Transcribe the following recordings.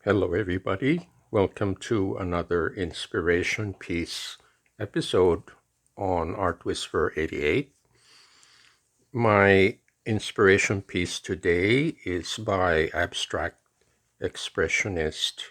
Hello, everybody. Welcome to another inspiration piece episode on Art Whisper 88. My inspiration piece today is by abstract expressionist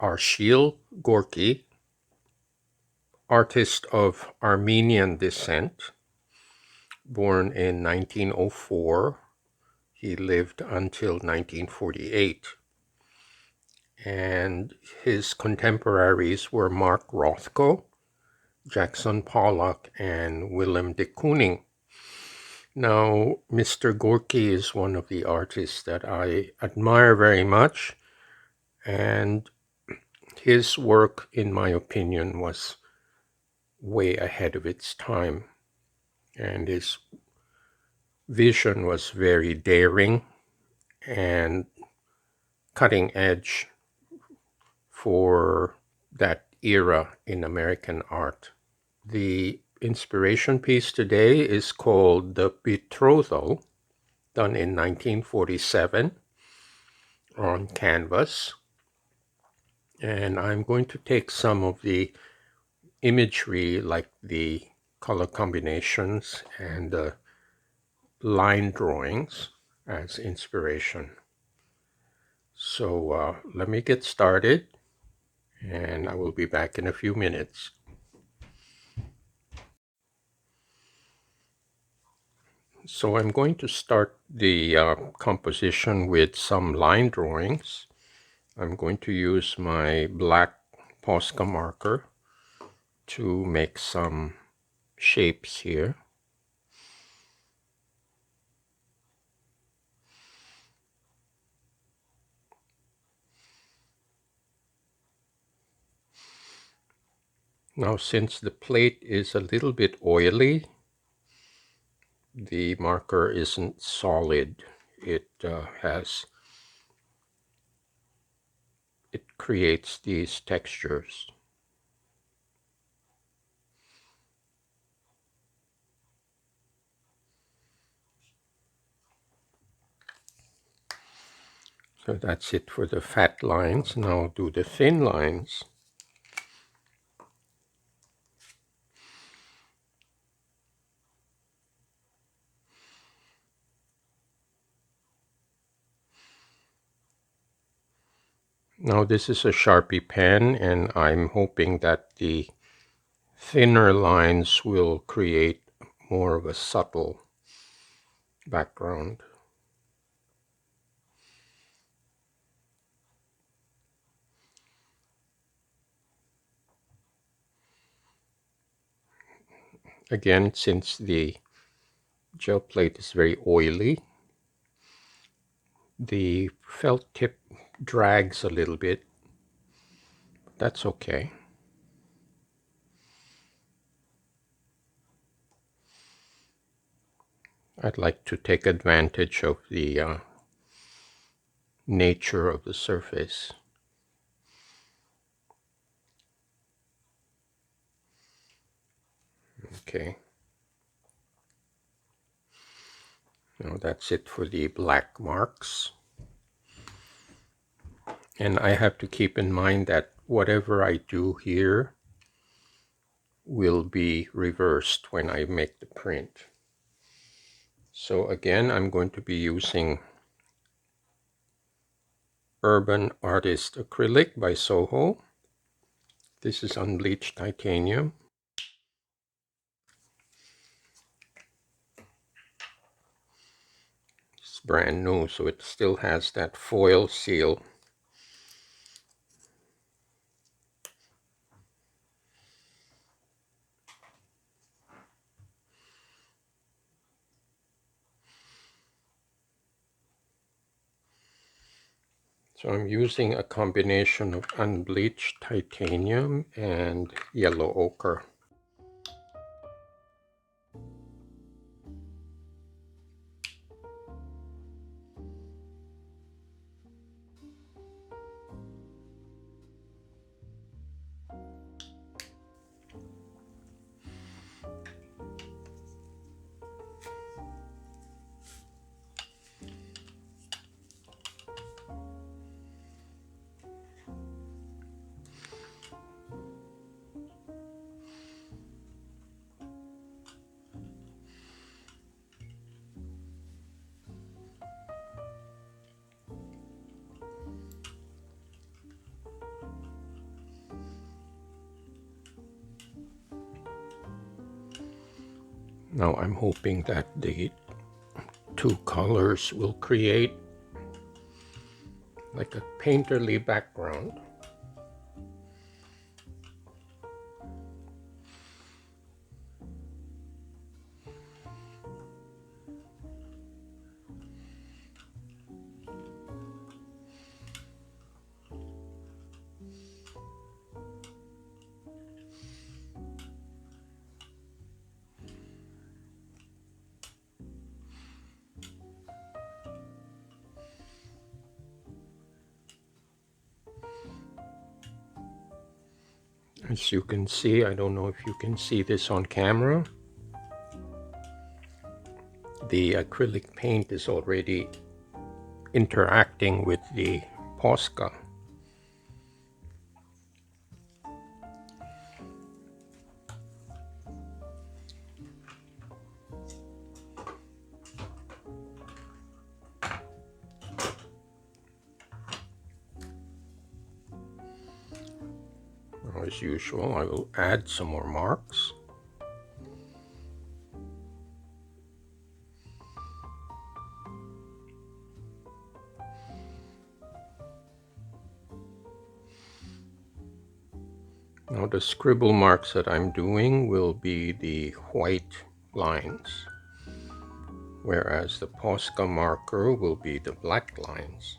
Arshile Gorky, artist of Armenian descent, born in 1904. He lived until 1948. And his contemporaries were Mark Rothko, Jackson Pollock, and Willem de Kooning. Now, Mr. Gorky is one of the artists that I admire very much, and his work, in my opinion, was way ahead of its time, and his vision was very daring and cutting edge for that era in American art. The inspiration piece today is called The Betrothal, done in 1947 on canvas. And I'm going to take some of the imagery, like the color combinations and the line drawings, as inspiration. So let me get started, and I will be back in a few minutes. So I'm going to start the composition with some line drawings. I'm going to use my black Posca marker to make some shapes here. Now, since the plate is a little bit oily, the marker isn't solid. It creates these textures. So that's it for the fat lines. Now I'll do the thin lines. Now this is a Sharpie pen, and I'm hoping that the thinner lines will create more of a subtle background. Again, since the gel plate is very oily, the felt tip drags a little bit. That's okay. I'd like to take advantage of the nature of the surface. Okay. Now that's it for the black marks. And I have to keep in mind that whatever I do here will be reversed when I make the print. So again, I'm going to be using Urban Artist Acrylic by Soho. This is unbleached titanium. It's brand new, so it still has that foil seal. So I'm using a combination of unbleached titanium and yellow ochre. Now I'm hoping that the two colors will create like a painterly background. As you can see, I don't know if you can see this on camera, the acrylic paint is already interacting with the Posca. As usual, I will add some more marks. Now the scribble marks that I'm doing will be the white lines, whereas the Posca marker will be the black lines.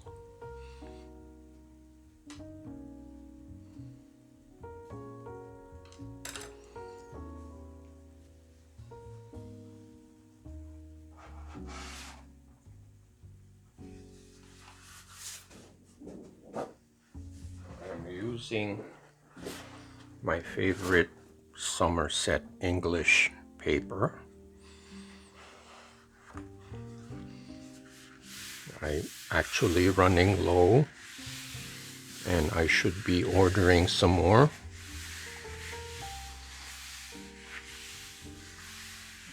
I'm using my favorite Somerset English paper. I'm actually running low and I should be ordering some more.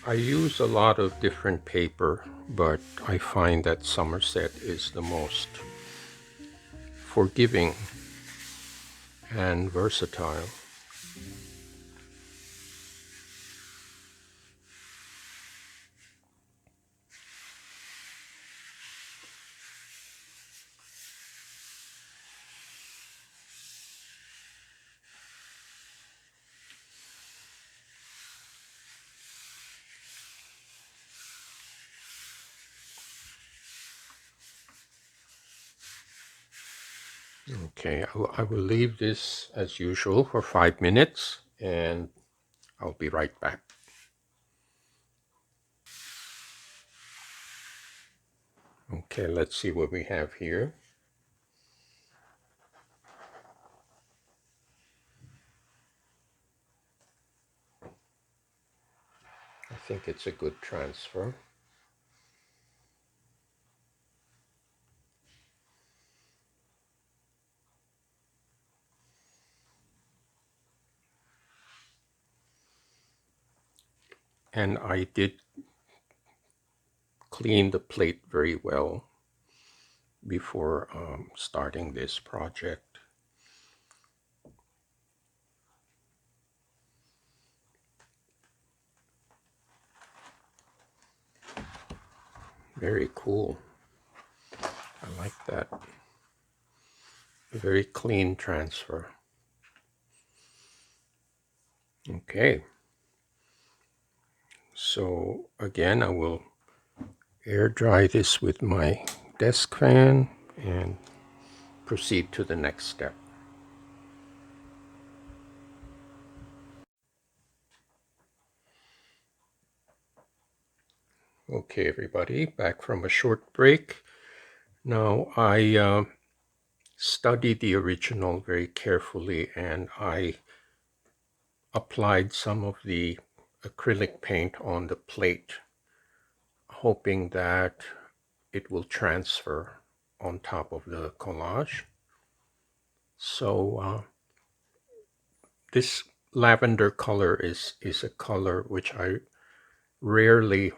I use a lot of different paper, but I find that Somerset is the most forgiving and versatile. Okay, I will leave this as usual for 5 minutes and I'll be right back. Okay, let's see what we have here. I think it's a good transfer. And I did clean the plate very well before starting this project. Very cool. I like that. A very clean transfer. Okay. So again, I will air dry this with my desk fan and proceed to the next step. Okay, everybody, back from a short break. Now, I studied the original very carefully and I applied some of the acrylic paint on the plate, hoping that it will transfer on top of the collage. So this lavender color is a color which I rarely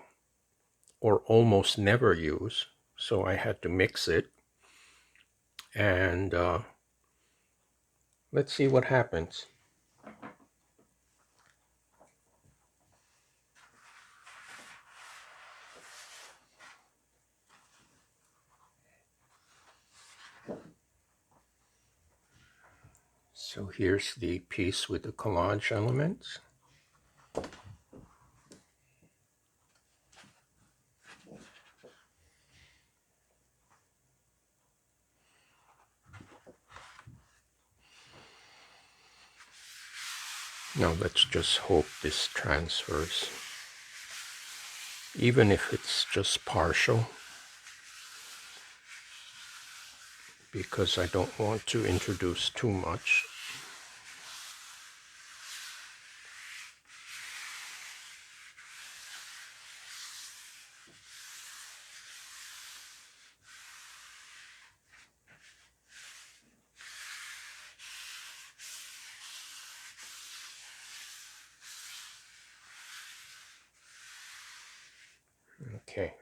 or almost never use, so I had to mix it. And let's see what happens. So here's the piece with the collage elements. Now let's just hope this transfers, even if it's just partial, because I don't want to introduce too much. Okay.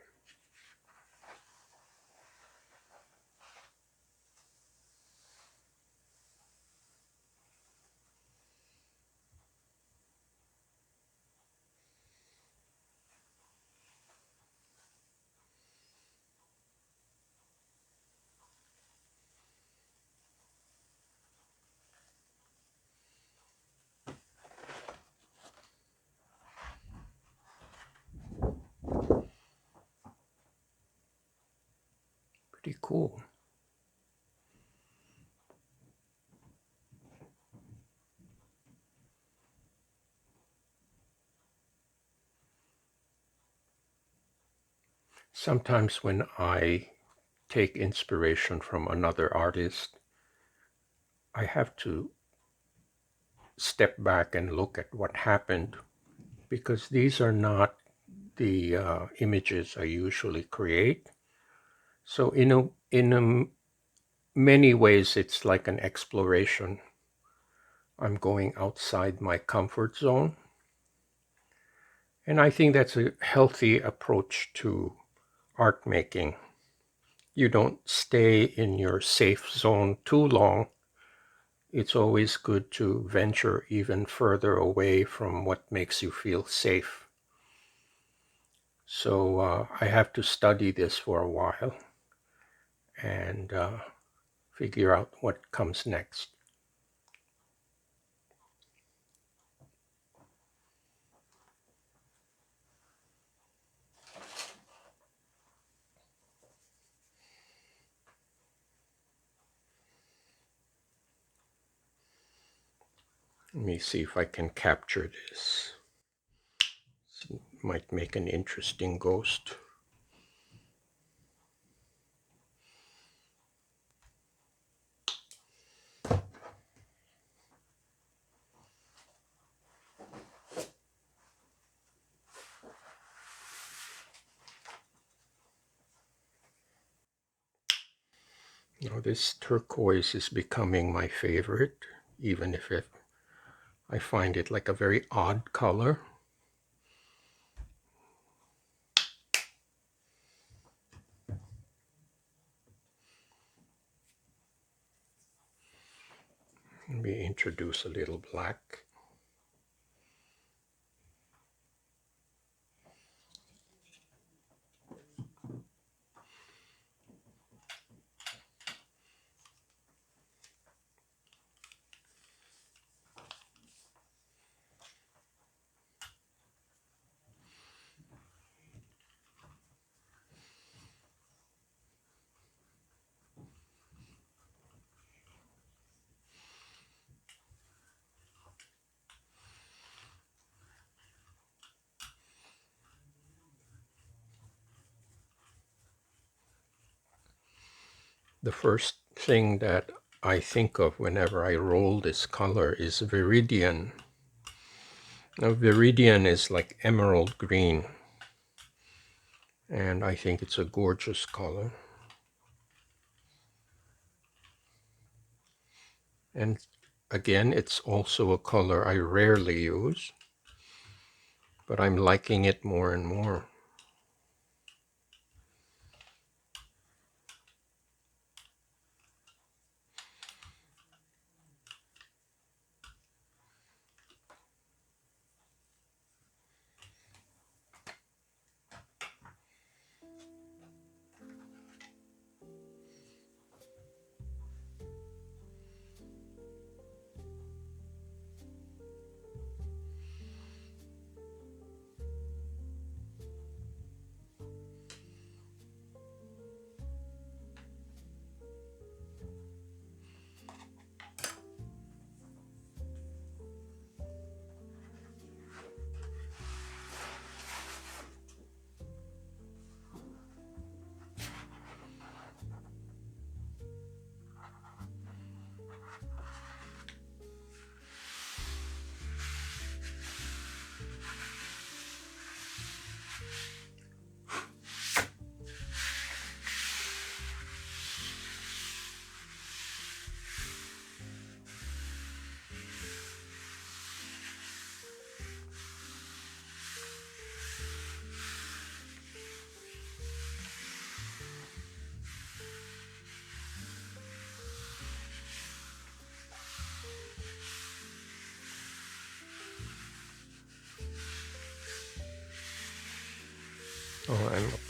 Pretty cool. Sometimes when I take inspiration from another artist, I have to step back and look at what happened, because these are not the images I usually create. So in many ways, it's like an exploration. I'm going outside my comfort zone. And I think that's a healthy approach to art making. You don't stay in your safe zone too long. It's always good to venture even further away from what makes you feel safe. So I have to study this for a while and figure out what comes next. Let me see if I can capture this. It might make an interesting ghost. Now this turquoise is becoming my favorite, even if I find it like a very odd color. Let me introduce a little black. The first thing that I think of whenever I roll this color is viridian. Now viridian is like emerald green, and I think it's a gorgeous color. And again, it's also a color I rarely use, but I'm liking it more and more.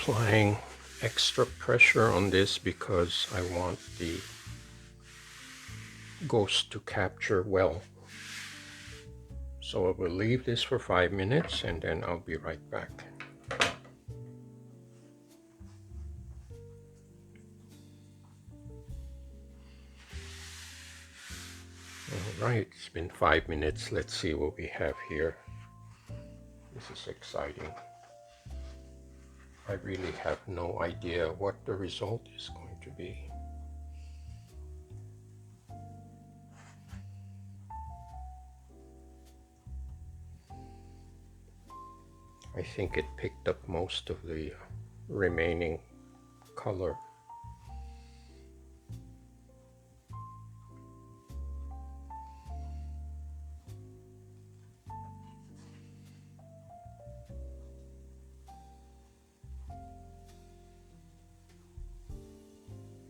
applying extra pressure on this because I want the ghost to capture well. So I will leave this for 5 minutes and then I'll be right back. All right, it's been 5 minutes. Let's see what we have here. This is exciting. I really have no idea what the result is going to be. I think it picked up most of the remaining color.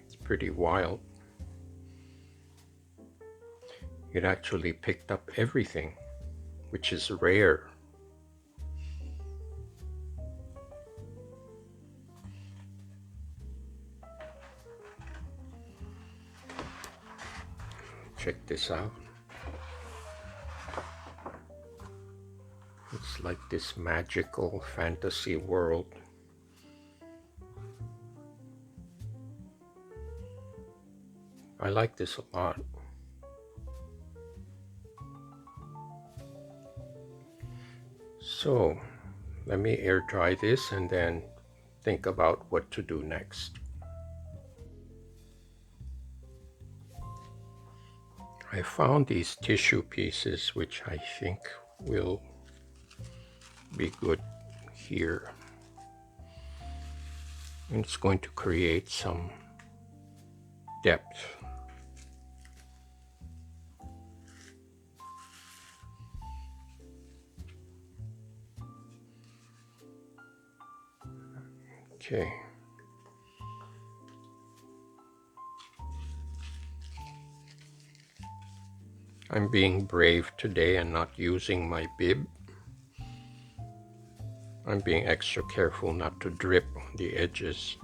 It's pretty wild. It actually picked up everything, which is rare. Check this out. It's like this magical fantasy world. I like this a lot. So let me air dry this and then think about what to do next. I found these tissue pieces which I think will be good here. And it's going to create some depth. Okay. I'm being brave today and not using my bib. I'm being extra careful not to drip on the edges.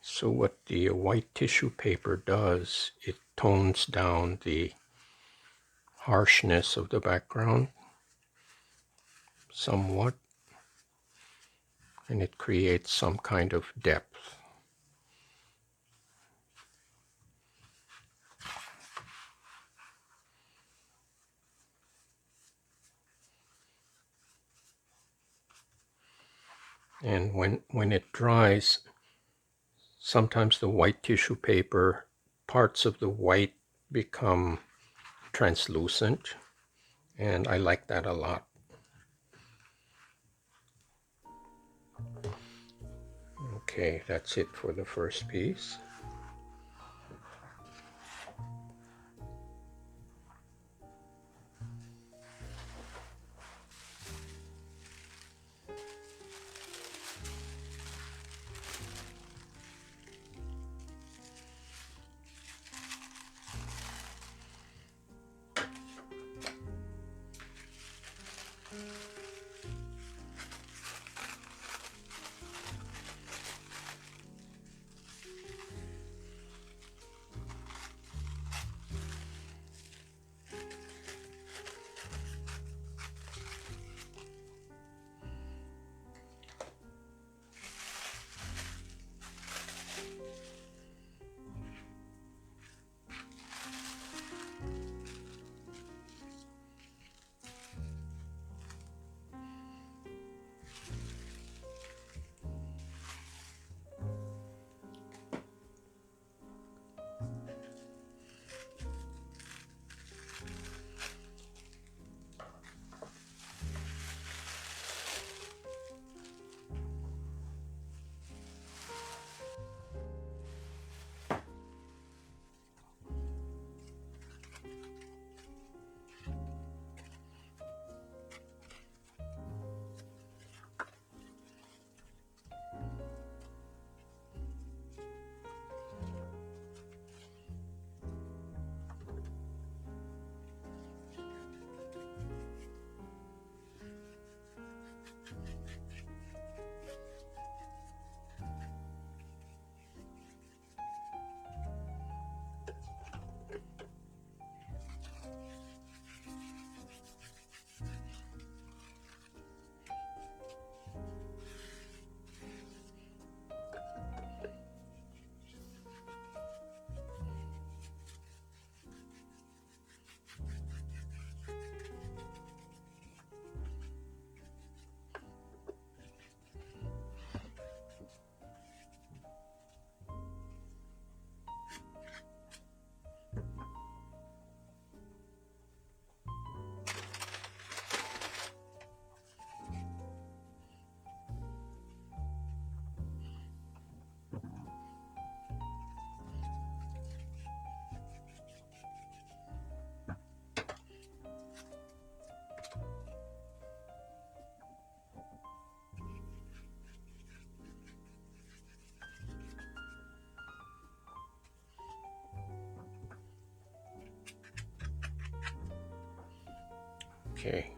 So what the white tissue paper does, it tones down the harshness of the background somewhat, and it creates some kind of depth. And when it dries, sometimes the white tissue paper, parts of the white become translucent, and I like that a lot. Okay, that's it for the first piece. Okay,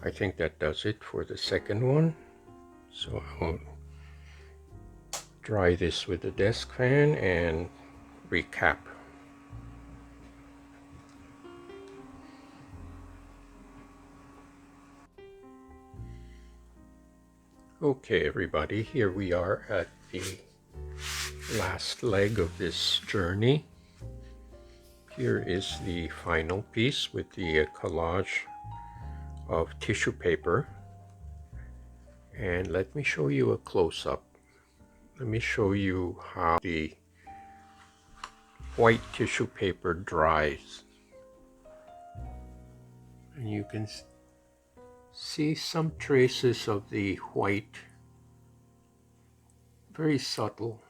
I think that does it for the second one. So I'll dry this with the desk fan and recap. Okay, everybody, here we are at the last leg of this journey. Here is the final piece with the collage of tissue paper. And let me show you a close-up. Let me show you how the white tissue paper dries. And you can see some traces of the white, very subtle.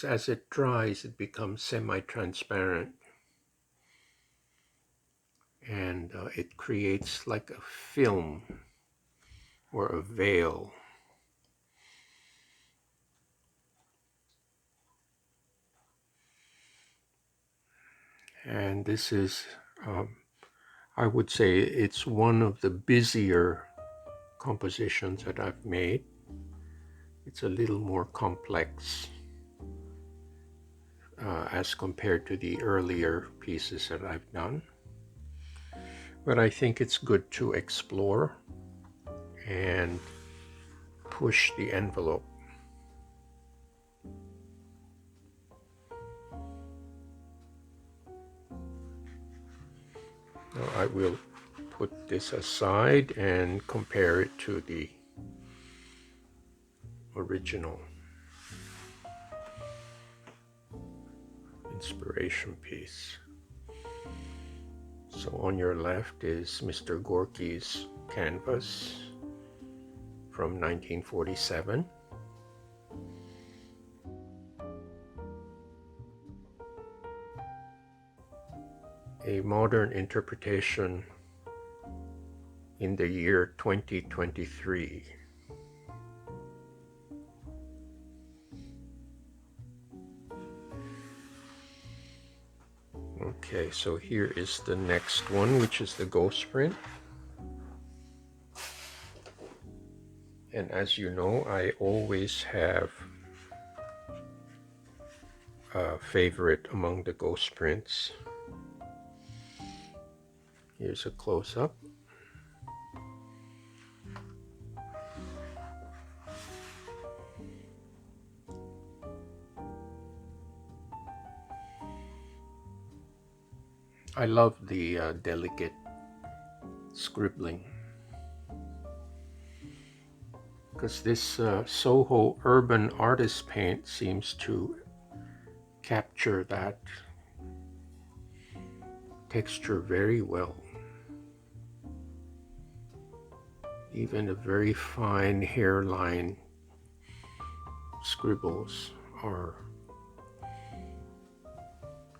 As it dries, it becomes semi-transparent, and it creates like a film or a veil. And this is, I would say, it's one of the busier compositions that I've made. It's a little more complex as compared to the earlier pieces that I've done. But I think it's good to explore and push the envelope. Now I will put this aside and compare it to the original inspiration piece. So on your left is Mr. Gorky's canvas from 1947. A modern interpretation in the year 2023. Okay, so here is the next one, which is the ghost print. And as you know, I always have a favorite among the ghost prints. Here's a close-up. I love the delicate scribbling, because this Soho urban artist paint seems to capture that texture very well. Even the very fine hairline scribbles are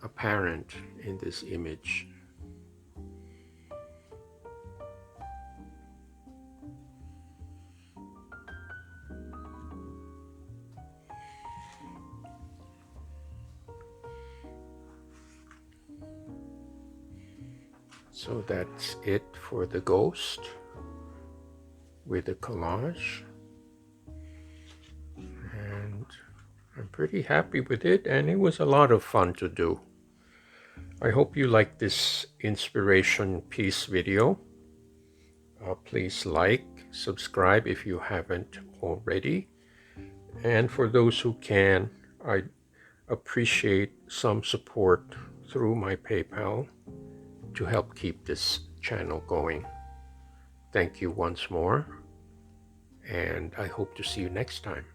apparent in this image. So that's it for the ghost with the collage, and I'm pretty happy with it, and it was a lot of fun to do. I hope you like this inspiration piece video. Please like, subscribe if you haven't already, and for those who can, I appreciate some support through my PayPal to help keep this channel going. Thank you once more, and I hope to see you next time.